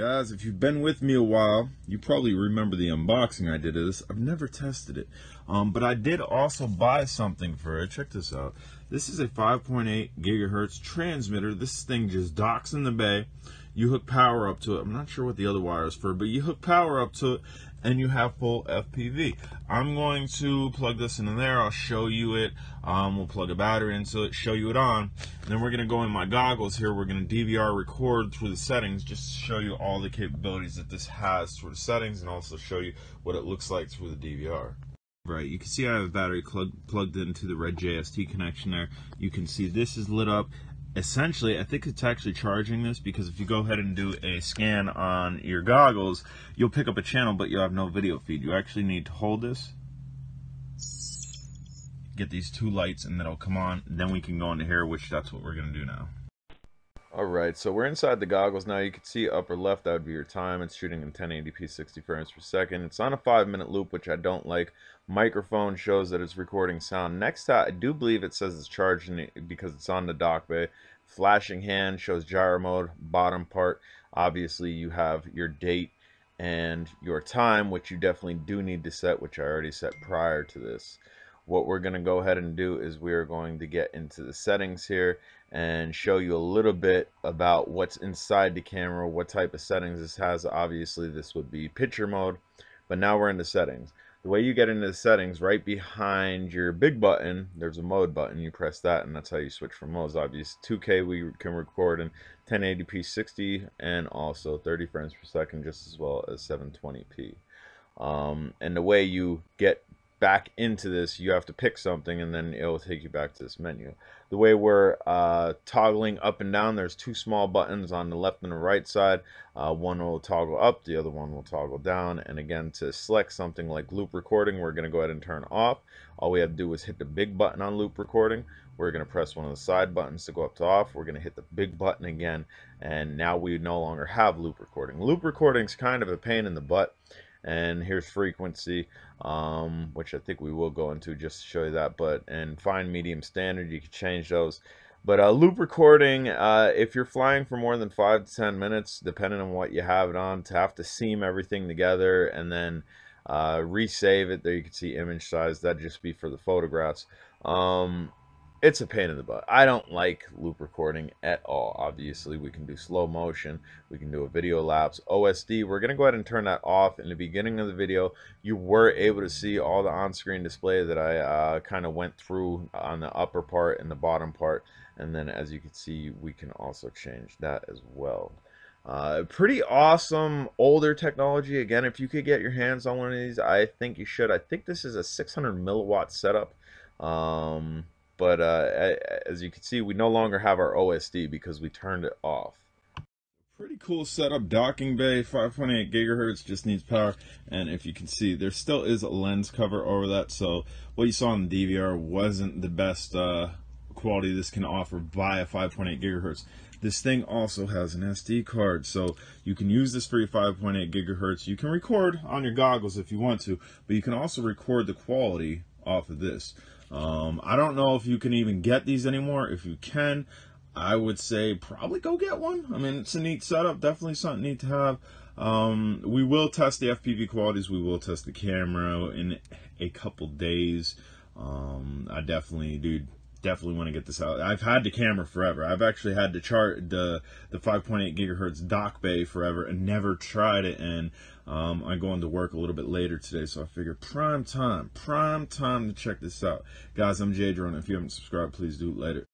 Guys, if you've been with me a while, you probably remember the unboxing I did of this. I've never tested it, but I did also buy something for it. Check this out. This is a 5.8 gigahertz transmitter. This thing just docks in the bay. You hook power up to it. I'm not sure what the other wire is for, but you hook power up to it and you have full FPV. I'm going to plug this in there. I'll show you it. We'll plug a battery into it, show you it on. And then we're going to go in my goggles here. We're going to DVR record through the settings just to show you all the capabilities that this has through the settings and also show you what it looks like through the DVR. Right, you can see I have a battery plugged into the red JST connection there. You can see this is lit up. Essentially, I think it's actually charging this, because if you go ahead and do a scan on your goggles, you'll pick up a channel, but you'll have no video feed. You actually need to hold this, get these two lights, and then it'll come on. Then we can go into here, which that's what we're going to do now. Alright, so we're inside the goggles now. You can see upper left, that would be your time. It's shooting in 1080p 60 frames per second. It's on a 5-minute loop, which I don't like. Microphone shows that it's recording sound. Next to, I do believe it says it's charging it because it's on the dock bay. Flashing hand shows gyro mode. Bottom part, obviously you have your date and your time, which you definitely do need to set, which I already set prior to this. What we're going to go ahead and do is we're going to get into the settings here and show you a little bit about what's inside the camera, what type of settings this has. Obviously this would be picture mode, but now we're in the settings. The way you get into the settings, right behind your big button, there's a mode button. You press that and that's how you switch from modes. Obviously 2K we can record in 1080p 60 and also 30 frames per second, just as well as 720p. And the way you get back into this, you have to pick something and then it'll take you back to this menu. The way we're toggling up and down, there's two small buttons on the left and the right side. One will toggle up, the other one will toggle down. And again, to select something like loop recording, we're going to go ahead and turn off. All we have to do is hit the big button on loop recording. We're going to press one of the side buttons to go up to off. We're going to hit the big button again, and now we no longer have loop recording. Loop recording is kind of a pain in the butt. And here's frequency, which I think we will go into just to show you that. But and fine, medium, standard, you can change those. But loop recording, if you're flying for more than 5 to 10 minutes, depending on what you have it on, to have to seam everything together and then resave it. There you can see image size. That'd just be for the photographs. It's a pain in the butt. I don't like loop recording at all. Obviously, we can do slow motion. We can do a video lapse. OSD, we're going to go ahead and turn that off. In the beginning of the video, you were able to see all the on-screen display that I kind of went through on the upper part and the bottom part. And then, as you can see, we can also change that as well. Pretty awesome older technology. Again, if you could get your hands on one of these, I think you should. I think this is a 600 milliwatt setup. But as you can see, we no longer have our OSD because we turned it off. Pretty cool setup. Docking bay, 5.8 gigahertz, just needs power. And if you can see, there still is a lens cover over that. So what you saw in the DVR wasn't the best quality this can offer via 5.8 gigahertz. This thing also has an SD card, so you can use this for your 5.8 gigahertz. You can record on your goggles if you want to, but you can also record the quality off of this. I don't know if you can even get these anymore. If you can, I would say probably go get one. I mean, it's a neat setup, definitely something neat to have. We will test the FPV qualities. We will test the camera in a couple days. I definitely want to get this out. I've had the camera forever. I've actually had the 5.8 gigahertz dock bay forever and never tried it. And I'm going to work a little bit later today, so I figured prime time to check this out. Guys, I'm Jay Drone. If you haven't subscribed, please do. Later.